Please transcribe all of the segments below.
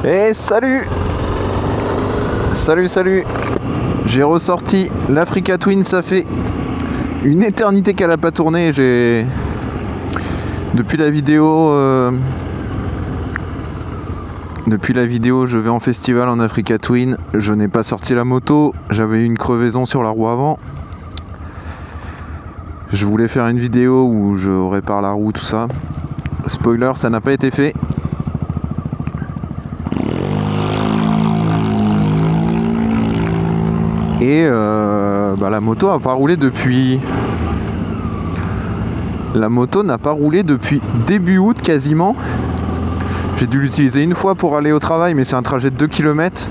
Et salut. Salut. J'ai ressorti l'Africa Twin, ça fait une éternité qu'elle a pas tourné. Depuis la vidéo, je vais en festival en Africa Twin. Je n'ai pas sorti la moto, j'avais eu une crevaison sur la roue avant. Je voulais faire une vidéo où je répare la roue, tout ça. Spoiler, ça n'a pas été fait. Et la moto n'a pas roulé depuis... La moto n'a pas roulé depuis début août quasiment. J'ai dû l'utiliser une fois pour aller au travail, mais c'est un trajet de 2 km.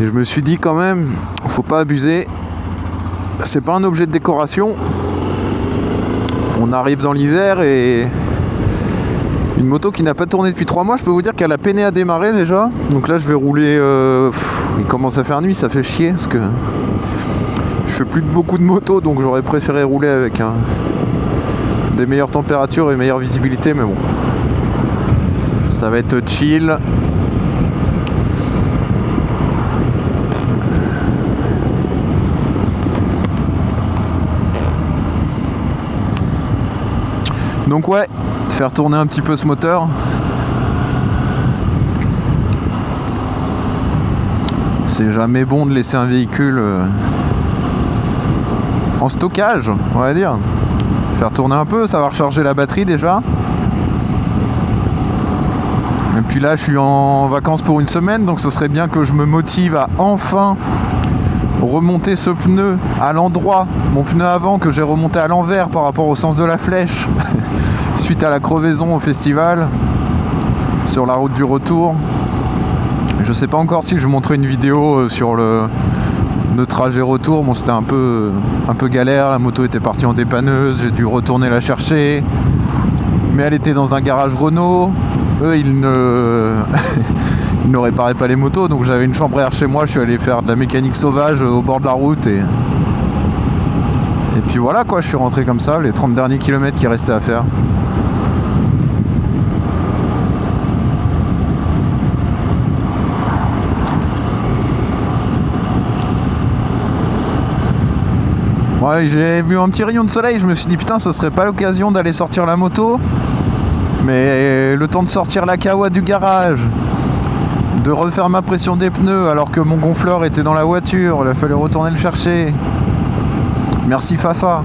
Et je me suis dit quand même, faut pas abuser. C'est pas un objet de décoration. On arrive dans l'hiver et... Une moto qui n'a pas tourné depuis 3 mois, je peux vous dire qu'elle a peiné à démarrer déjà. Donc là je vais rouler... il commence à faire nuit, ça fait chier parce que... Je fais plus beaucoup de motos, donc j'aurais préféré rouler avec des meilleures températures et meilleure visibilité, mais bon. Ça va être chill. Donc ouais, faire tourner un petit peu ce moteur. C'est jamais bon de laisser un véhicule en stockage, on va dire. Faire tourner un peu, ça va recharger la batterie déjà. Et puis là je suis en vacances pour une semaine, donc ce serait bien que je me motive à enfin remonter ce pneu à l'endroit, mon pneu avant que j'ai remonté à l'envers par rapport au sens de la flèche suite à la crevaison au festival sur la route du retour. Je sais pas encore si je montrerai une vidéo sur le trajet retour. Bon, c'était un peu galère, la moto était partie en dépanneuse, j'ai dû retourner la chercher, mais elle était dans un garage Renault. Eux ils ne réparaient pas les motos, donc j'avais une chambre à air chez moi, je suis allé faire de la mécanique sauvage au bord de la route et puis voilà quoi, je suis rentré comme ça, les 30 derniers kilomètres qui restaient à faire. Ouais, j'ai vu un petit rayon de soleil, je me suis dit putain, ce serait pas l'occasion d'aller sortir la moto, mais le temps de sortir la kawa du garage, de refaire ma pression des pneus alors que mon gonfleur était dans la voiture, il a fallu retourner le chercher. Merci Fafa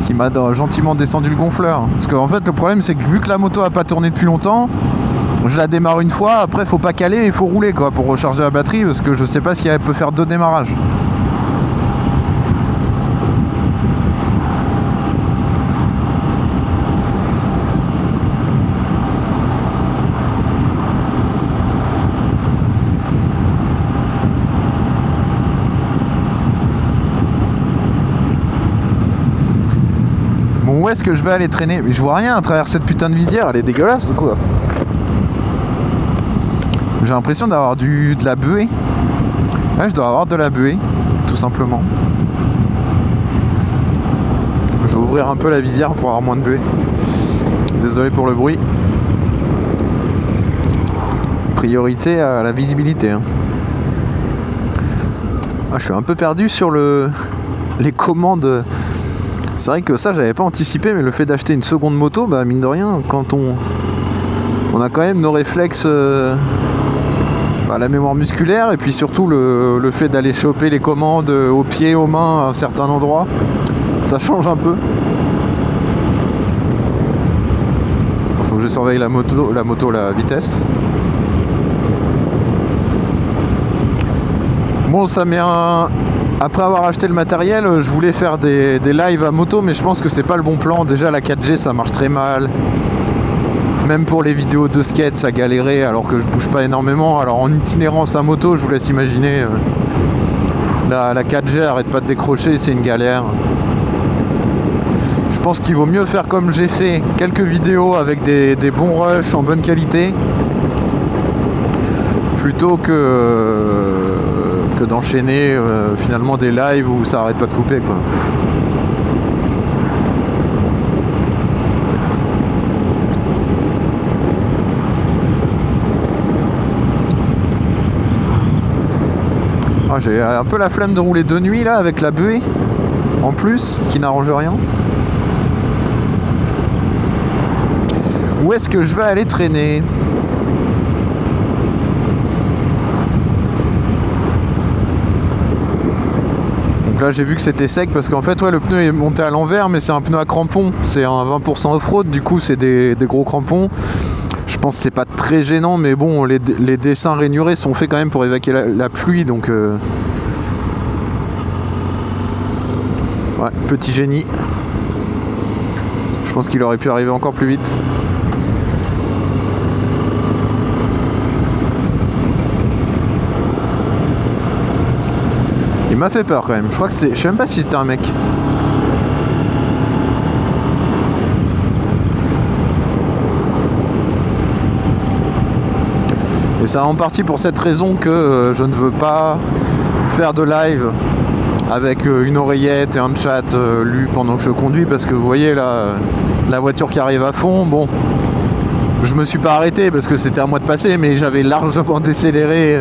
qui m'a gentiment descendu le gonfleur. Parce qu'en fait le problème c'est que vu que la moto a pas tourné depuis longtemps, je la démarre une fois, après faut pas caler, il faut rouler quoi pour recharger la batterie, parce que je sais pas si elle peut faire 2 démarrages. Où est-ce que je vais aller traîner? Mais je vois rien à travers cette putain de visière, elle est dégueulasse ou quoi? J'ai l'impression d'avoir de la buée. Ouais, je dois avoir de la buée, tout simplement. Je vais ouvrir un peu la visière pour avoir moins de buée. Désolé pour le bruit. Priorité à la visibilité. Hein. Ah, je suis un peu perdu sur les commandes. C'est vrai que ça j'avais pas anticipé, mais le fait d'acheter une seconde moto, bah mine de rien, quand on a quand même nos réflexes, la mémoire musculaire, et puis surtout le fait d'aller choper les commandes aux pieds, aux mains à un certain endroit, ça change un peu. Faut que je surveille la vitesse. Bon, ça met un... Après avoir acheté le matériel, je voulais faire des lives à moto, mais je pense que c'est pas le bon plan. Déjà la 4G ça marche très mal. Même pour les vidéos de skate ça galérait alors que je bouge pas énormément. Alors en itinérance à moto, je vous laisse imaginer, la 4G arrête pas de décrocher, c'est une galère. Je pense qu'il vaut mieux faire comme j'ai fait, quelques vidéos avec des bons rushs en bonne qualité, plutôt que d'enchaîner finalement des lives où ça arrête pas de couper quoi. j'ai un peu la flemme de rouler de nuit là avec la buée en plus, ce qui n'arrange rien. Où est-ce que je vais aller traîner? Donc là j'ai vu que c'était sec parce qu'en fait ouais, le pneu est monté à l'envers, mais c'est un pneu à crampons, c'est un 20% off-road, du coup c'est des gros crampons. Je pense que c'est pas très gênant, mais bon, les dessins rainurés sont faits quand même pour évacuer la pluie, donc ouais, petit génie. Je pense qu'il aurait pu arriver encore plus vite. Il m'a fait peur quand même. Je crois que c'est. Je sais même pas si c'était un mec. Et c'est en partie pour cette raison que je ne veux pas faire de live avec une oreillette et un chat lu pendant que je conduis, parce que vous voyez là, la voiture qui arrive à fond, bon, je me suis pas arrêté parce que c'était à moi de passer, mais j'avais largement décéléré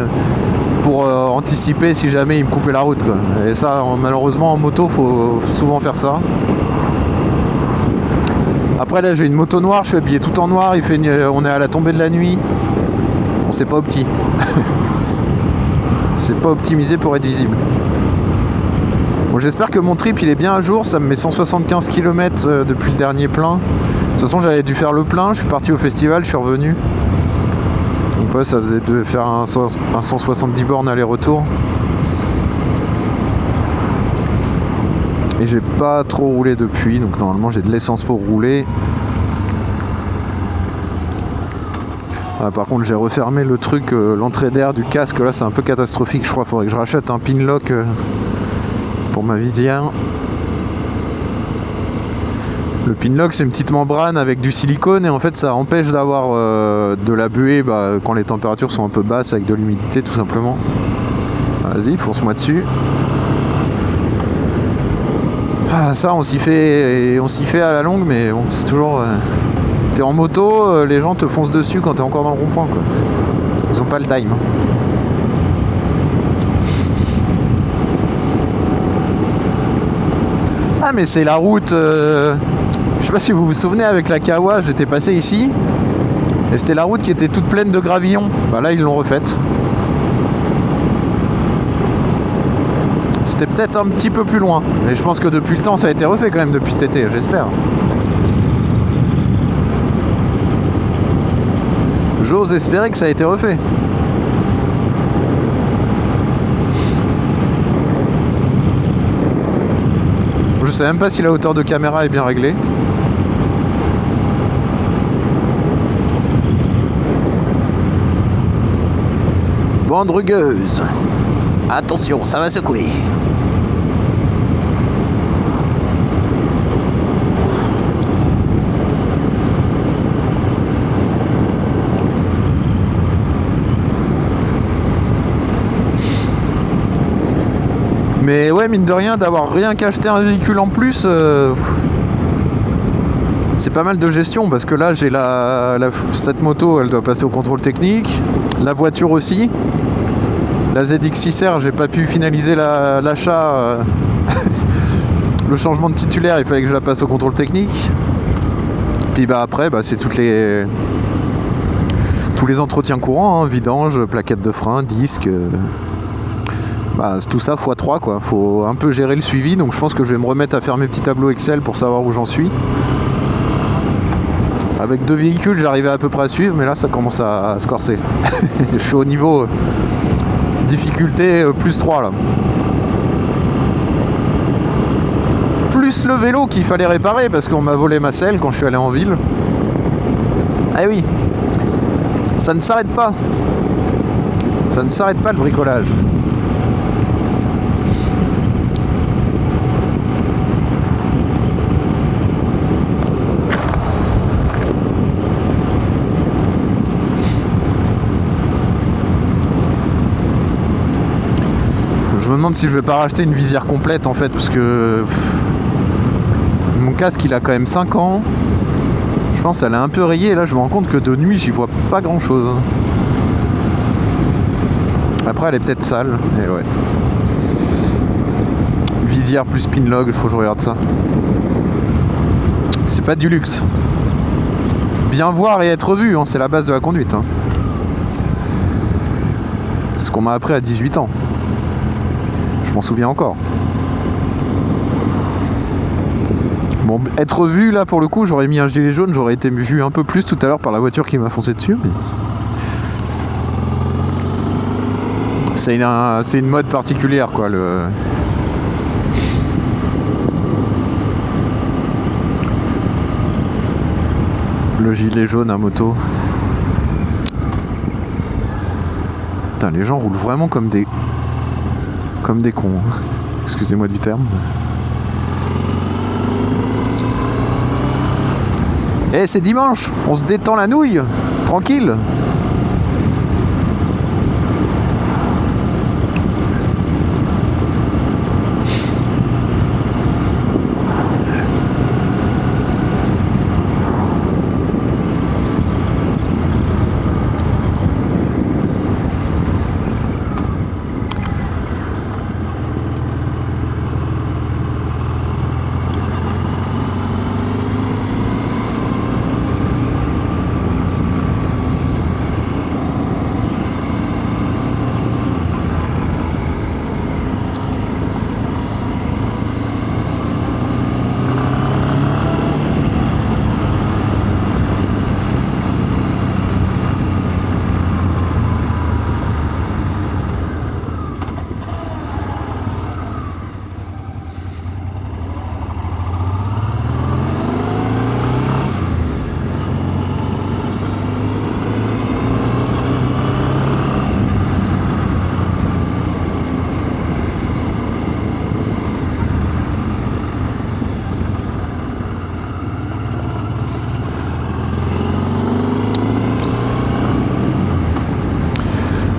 pour anticiper si jamais il me coupait la route, quoi. Et ça, malheureusement en moto, faut souvent faire ça. Après là j'ai une moto noire, je suis habillé tout en noir, on est à la tombée de la nuit. Bon, c'est pas opti. C'est pas optimisé pour être visible. Bon, j'espère que mon trip il est bien à jour, ça me met 175 km depuis le dernier plein. De toute façon j'avais dû faire le plein, je suis parti au festival, je suis revenu. Donc ouais, ça faisait de faire un 170 bornes aller-retour. Et j'ai pas trop roulé depuis, donc normalement j'ai de l'essence pour rouler. Ah, par contre j'ai refermé le truc, l'entrée d'air du casque, là c'est un peu catastrophique, je crois qu'il faudrait que je rachète un pinlock pour ma visière. Le pinlock c'est une petite membrane avec du silicone et en fait ça empêche d'avoir de la buée quand les températures sont un peu basses avec de l'humidité tout simplement. Vas-y, fonce-moi dessus. Ah, ça on s'y fait à la longue, mais bon c'est toujours... T'es en moto, les gens te foncent dessus quand t'es encore dans le rond-point, quoi. Ils ont pas le time. Ah mais c'est la route... Je sais pas si vous vous souvenez, avec la Kawa, j'étais passé ici. Et c'était la route qui était toute pleine de gravillons. Bah là ils l'ont refaite. C'était peut-être un petit peu plus loin. Mais je pense que depuis le temps ça a été refait quand même depuis cet été, j'espère. J'ose espérer que ça a été refait. Je sais même pas si la hauteur de caméra est bien réglée. Bande rugueuse. Attention, ça va secouer. Mais ouais, mine de rien, d'avoir rien qu'acheté un véhicule en plus, c'est pas mal de gestion, parce que là j'ai cette moto, elle doit passer au contrôle technique, la voiture aussi, la ZX6R, j'ai pas pu finaliser l'achat, le changement de titulaire, il fallait que je la passe au contrôle technique. Puis après, c'est tous les entretiens courants, hein, vidange, plaquettes de frein, disques... tout ça x3 quoi, faut un peu gérer le suivi, donc je pense que je vais me remettre à faire mes petits tableaux Excel pour savoir où j'en suis. Avec 2 véhicules j'arrivais à peu près à suivre, mais là ça commence à se corser. Je suis au niveau difficulté plus 3 là. Plus le vélo qu'il fallait réparer parce qu'on m'a volé ma selle quand je suis allé en ville. Ah oui, ça ne s'arrête pas. Ça ne s'arrête pas le bricolage. Je me demande si je vais pas racheter une visière complète en fait, parce que mon casque il a quand même 5 ans. Je pense qu'elle est un peu rayée, et là je me rends compte que de nuit j'y vois pas grand chose. Après elle est peut-être sale, et ouais. lisière plus Spinlog, faut que je regarde ça. C'est pas du luxe. Bien voir et être vu, hein, c'est la base de la conduite. Hein. C'est ce qu'on m'a appris à 18 ans. Je m'en souviens encore. Bon, être vu, là, pour le coup, j'aurais mis un gilet jaune, j'aurais été vu un peu plus tout à l'heure par la voiture qui m'a foncé dessus. Mais... c'est une mode particulière, quoi, le gilet jaune à moto. Putain, les gens roulent vraiment comme des cons. Excusez-moi du terme. Eh, c'est dimanche, on se détend la nouille, tranquille.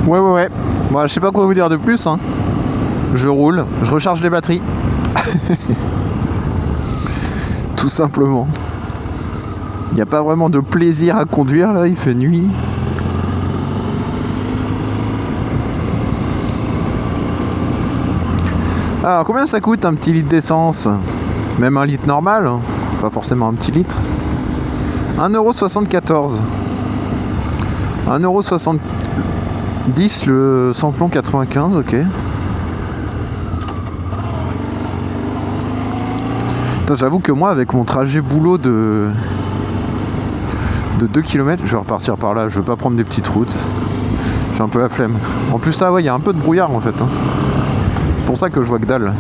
Ouais. Bon, je sais pas quoi vous dire de plus. Hein. Je roule, je recharge les batteries. Tout simplement. Il n'y a pas vraiment de plaisir à conduire là, il fait nuit. Alors, combien ça coûte un petit litre d'essence? Même un litre normal, hein. Pas forcément un petit litre. 1,74 €. 1,70 € le samplon 95, ok. J'avoue que moi, avec mon trajet boulot de 2 km, je vais repartir par là, je vais pas prendre des petites routes. J'ai un peu la flemme. En plus, là, ouais, il y a un peu de brouillard en fait. Hein. C'est pour ça que je vois que dalle.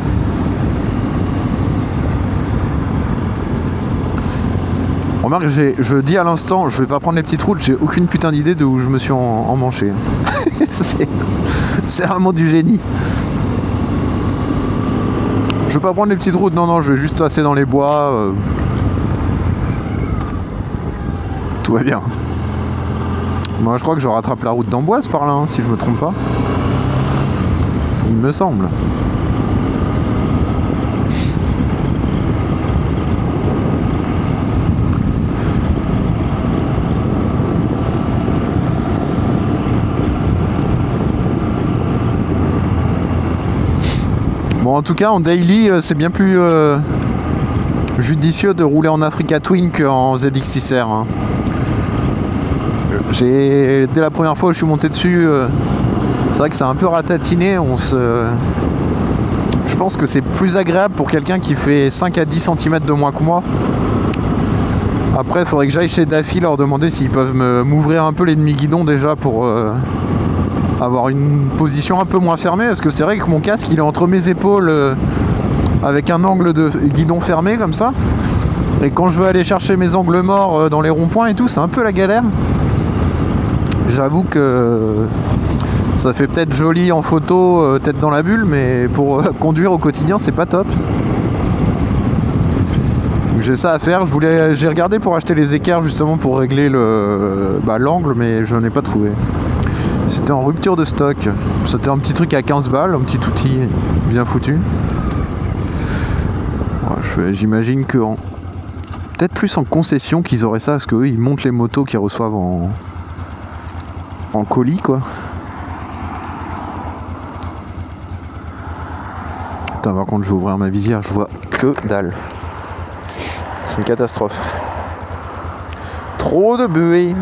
Remarque, je dis à l'instant, je vais pas prendre les petites routes, j'ai aucune putain d'idée de où je me suis emmanché. C'est vraiment du génie. Je vais pas prendre les petites routes, non, je vais juste passer dans les bois. Tout va bien. Moi, je crois que je rattrape la route d'Amboise par là, hein, si je me trompe pas. Il me semble. Bon, en tout cas, en daily, c'est bien plus judicieux de rouler en Africa Twin qu'en ZX6R. Hein. Dès la première fois où je suis monté dessus, c'est vrai que c'est un peu ratatiné. Je pense que c'est plus agréable pour quelqu'un qui fait 5 à 10 cm de moins que moi. Après, il faudrait que j'aille chez Daffy leur demander s'ils peuvent m'ouvrir un peu les demi-guidons déjà pour avoir une position un peu moins fermée. Parce que c'est vrai que mon casque, il est entre mes épaules avec un angle de guidon fermé comme ça. Et quand je veux aller chercher mes angles morts dans les ronds-points et tout, c'est un peu la galère. J'avoue que ça fait peut-être joli en photo, tête dans la bulle, mais pour conduire au quotidien, c'est pas top. J'ai ça à faire. J'ai regardé pour acheter les équerres justement pour régler l'angle, mais je n'en ai pas trouvé. C'était en rupture de stock. C'était un petit truc à 15 balles, un petit outil bien foutu. Ouais, j'imagine que peut-être plus en concession qu'ils auraient ça, parce qu'eux ils montent les motos qu'ils reçoivent en colis quoi. Putain, par contre, je vais ouvrir ma visière, je vois que dalle. C'est une catastrophe. Trop de buée.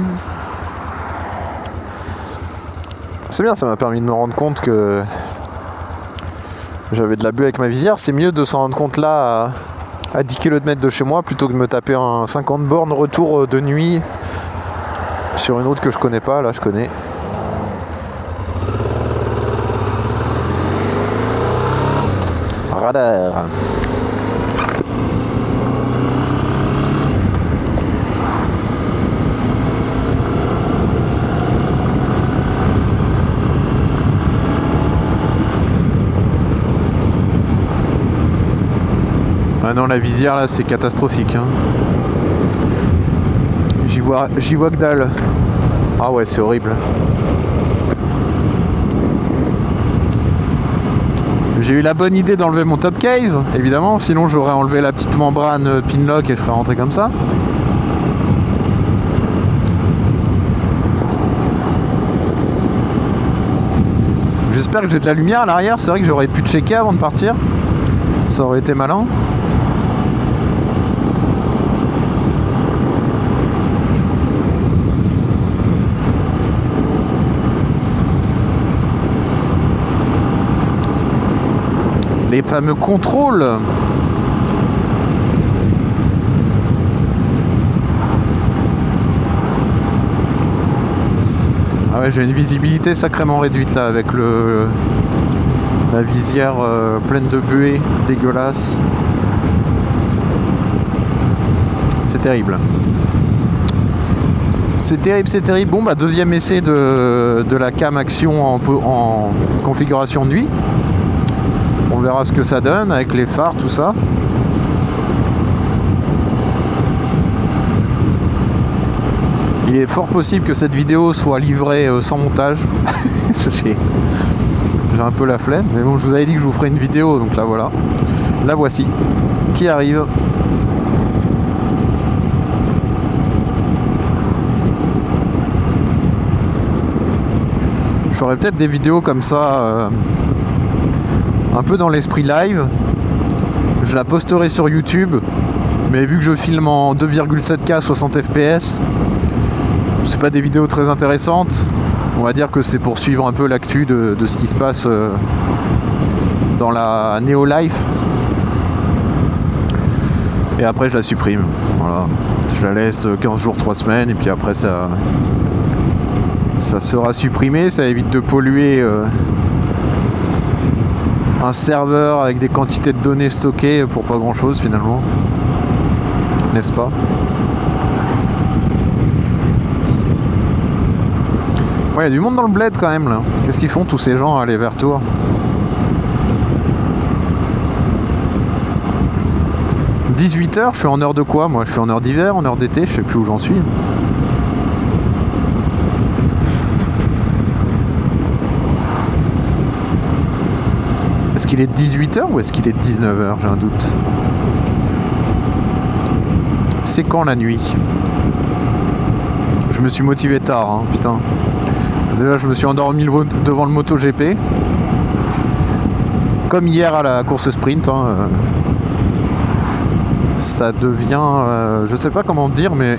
C'est bien, ça m'a permis de me rendre compte que j'avais de la buée avec ma visière. C'est mieux de s'en rendre compte là à 10 km de chez moi plutôt que de me taper un 50 bornes retour de nuit sur une route que je connais pas. Là, je connais. Radar. Ah non, la visière là c'est catastrophique hein. J'y vois que dalle. Ah ouais, c'est horrible. J'ai eu la bonne idée d'enlever mon top case, évidemment, sinon j'aurais enlevé la petite membrane pinlock et je ferais rentrer comme ça. J'espère que j'ai de la lumière à l'arrière, c'est vrai que j'aurais pu checker avant de partir. Ça aurait été malin. Les fameux contrôles. Ah ouais, j'ai une visibilité sacrément réduite là avec la visière pleine de buée, dégueulasse. C'est terrible. C'est terrible, c'est terrible. Bon bah deuxième essai de la cam action en configuration nuit. On verra ce que ça donne avec les phares, tout ça. Il est fort possible que cette vidéo soit livrée sans montage. J'ai un peu la flemme, mais bon, je vous avais dit que je vous ferais une vidéo, donc là voilà. La voici, qui arrive. Je ferai peut-être des vidéos comme ça, un peu dans l'esprit live. Je la posterai sur YouTube, mais vu que je filme en 2,7K 60 fps, c'est pas des vidéos très intéressantes. On va dire que c'est pour suivre un peu l'actu de ce qui se passe dans la Neo Life. Et après je la supprime. Voilà. Je la laisse 15 jours, 3 semaines, et puis après ça sera supprimé. Ça évite de polluer un serveur avec des quantités de données stockées pour pas grand chose finalement. N'est-ce pas? Ouais, il y a du monde dans le bled quand même là. Qu'est-ce qu'ils font tous ces gens à aller vers Tours? « 18h, je suis en heure de quoi moi? Je suis en heure d'hiver, en heure d'été, je sais plus où j'en suis. Est-ce qu'il est 18h ou est-ce qu'il est 19h? J'ai un doute. C'est quand la nuit? Je me suis motivé tard, hein, putain. Déjà, je me suis endormi devant le MotoGP. Comme hier à la course sprint. Hein, ça devient... je sais pas comment dire, mais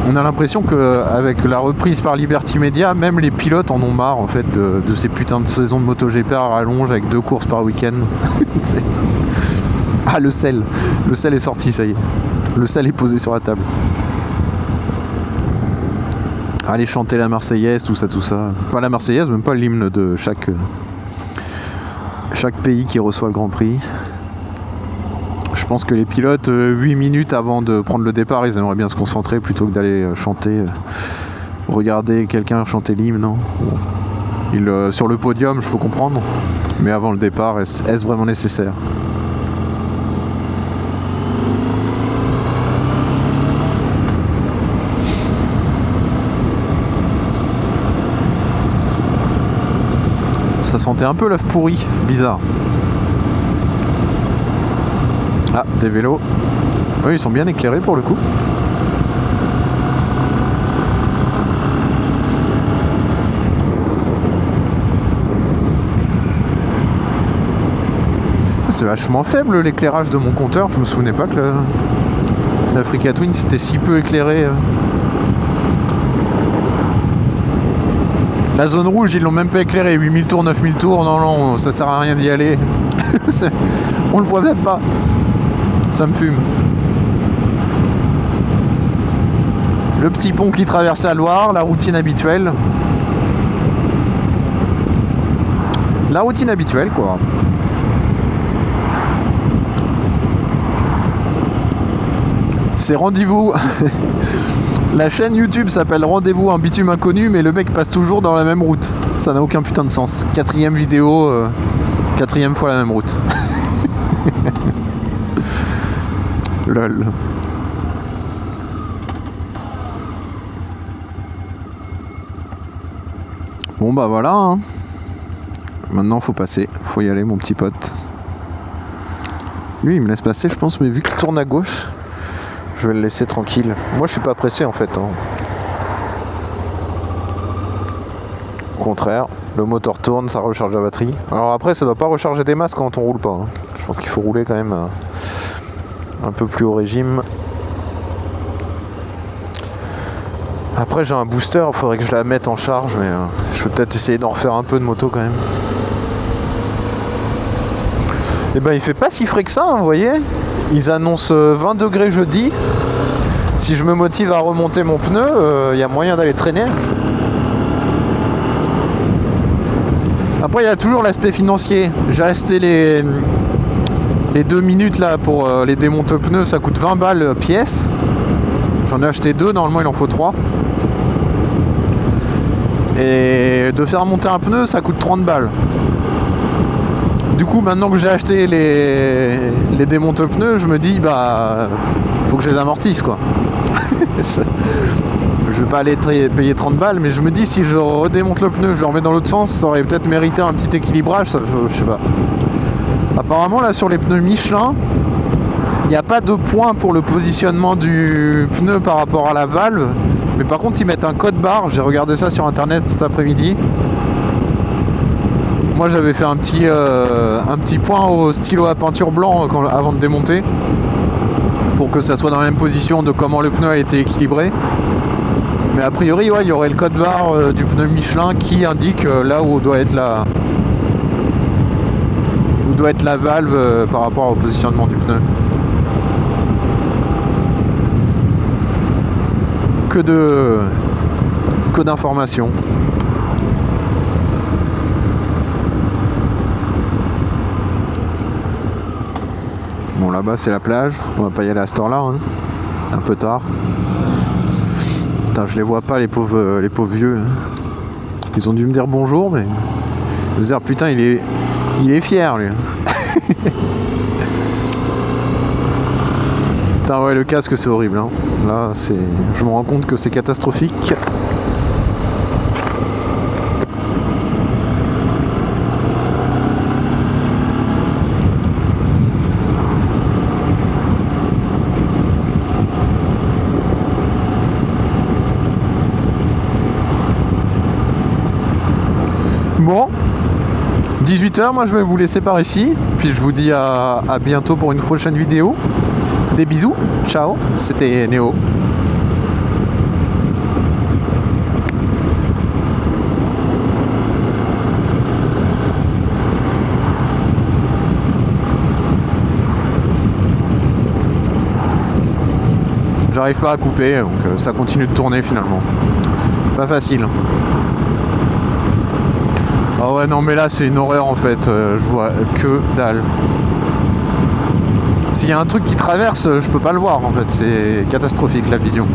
on a l'impression qu'avec la reprise par Liberty Media, même les pilotes en ont marre en fait de ces putains de saisons de MotoGP à rallonge avec 2 courses par week-end. Ah, le sel. Le sel est sorti, ça y est. Le sel est posé sur la table. Allez chanter la Marseillaise, tout ça, tout ça. Pas la Marseillaise, même pas l'hymne de chaque pays qui reçoit le Grand Prix. Je pense que les pilotes, 8 minutes avant de prendre le départ, ils aimeraient bien se concentrer plutôt que d'aller chanter, regarder quelqu'un chanter l'hymne, non. Sur le podium, je peux comprendre, mais avant le départ, est-ce vraiment nécessaire? Ça sentait un peu l'œuf pourri, bizarre. Ah, des vélos. Oui, ils sont bien éclairés pour le coup. C'est vachement faible l'éclairage de mon compteur. Je me souvenais pas que l'Africa Twin c'était si peu éclairé. La zone rouge, ils l'ont même pas éclairé. 8000 tours, 9000 tours, non, ça sert à rien d'y aller. On le voit même pas. Ça me fume. Le petit pont qui traverse la Loire, la routine habituelle. La routine habituelle, quoi. C'est rendez-vous. La chaîne YouTube s'appelle Rendez-vous un bitume inconnu, mais le mec passe toujours dans la même route. Ça n'a aucun putain de sens. 4ème vidéo, 4ème fois la même route. Lol. Bon bah voilà, hein. Maintenant faut passer, faut y aller mon petit pote. Lui il me laisse passer je pense, mais vu qu'il tourne à gauche, je vais le laisser tranquille. Moi je suis pas pressé en fait, hein. Au contraire, le moteur tourne, ça recharge la batterie. Alors après ça doit pas recharger des masses quand on roule pas, hein. Je pense qu'il faut rouler quand même un peu plus au régime. Après j'ai un booster, il faudrait que je la mette en charge, mais je vais peut-être essayer d'en refaire un peu de moto quand même. Et ben il fait pas si frais que ça, hein, vous voyez. Ils annoncent 20 degrés jeudi. Si je me motive à remonter mon pneu, il y a moyen d'aller traîner. Après il y a toujours l'aspect financier. J'ai acheté les 2 minutes là pour les démonter pneus, ça coûte 20 balles pièce. J'en ai acheté 2, normalement il en faut 3. Et de faire monter un pneu, ça coûte 30 balles. Du coup, maintenant que j'ai acheté les démonte pneus, je me dis, bah, faut que je les amortisse, quoi. Je vais pas aller payer 30 balles, mais je me dis, si je redémonte le pneu, je le remets dans l'autre sens, ça aurait peut-être mérité un petit équilibrage, ça, je sais pas. Apparemment, là, sur les pneus Michelin, il n'y a pas de point pour le positionnement du pneu par rapport à la valve. Mais par contre ils mettent un code barre, j'ai regardé ça sur internet cet après-midi. Moi j'avais fait un petit point au stylo à peinture blanc avant de démonter, pour que ça soit dans la même position de comment le pneu a été équilibré. Mais a priori ouais, il y aurait le code barre du pneu Michelin qui indique là où doit être la valve par rapport au positionnement du pneu. Que d'informations. Bon là-bas c'est la plage, on va pas y aller à cette heure-là, hein. Un peu tard. Putain je les vois pas les pauvres vieux. Ils ont dû me dire bonjour, mais je veux dire putain il est fier lui. Putain ouais le casque c'est horrible, hein. Là je me rends compte que c'est catastrophique. Bon 18h, moi je vais vous laisser par ici, puis je vous dis à bientôt pour une prochaine vidéo. Des bisous, ciao, c'était Néo. J'arrive pas à couper, donc ça continue de tourner finalement. Pas facile. Ah ouais non mais là c'est une horreur en fait, je vois que dalle. S'il y a un truc qui traverse, je peux pas le voir en fait, c'est catastrophique la vision.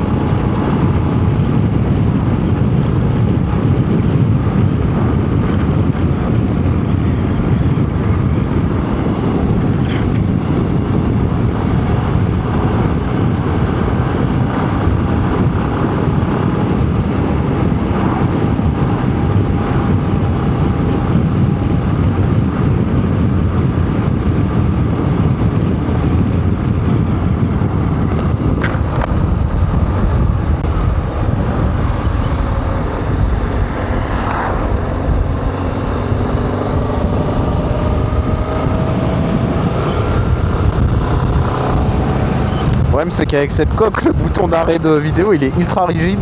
problème c'est qu'avec cette coque, le bouton d'arrêt de vidéo il est ultra rigide.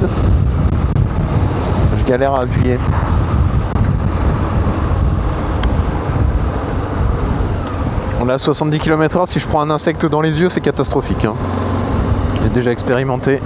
Je galère à appuyer. On est à 70 km/h, si je prends un insecte dans les yeux c'est catastrophique. Hein. J'ai déjà expérimenté.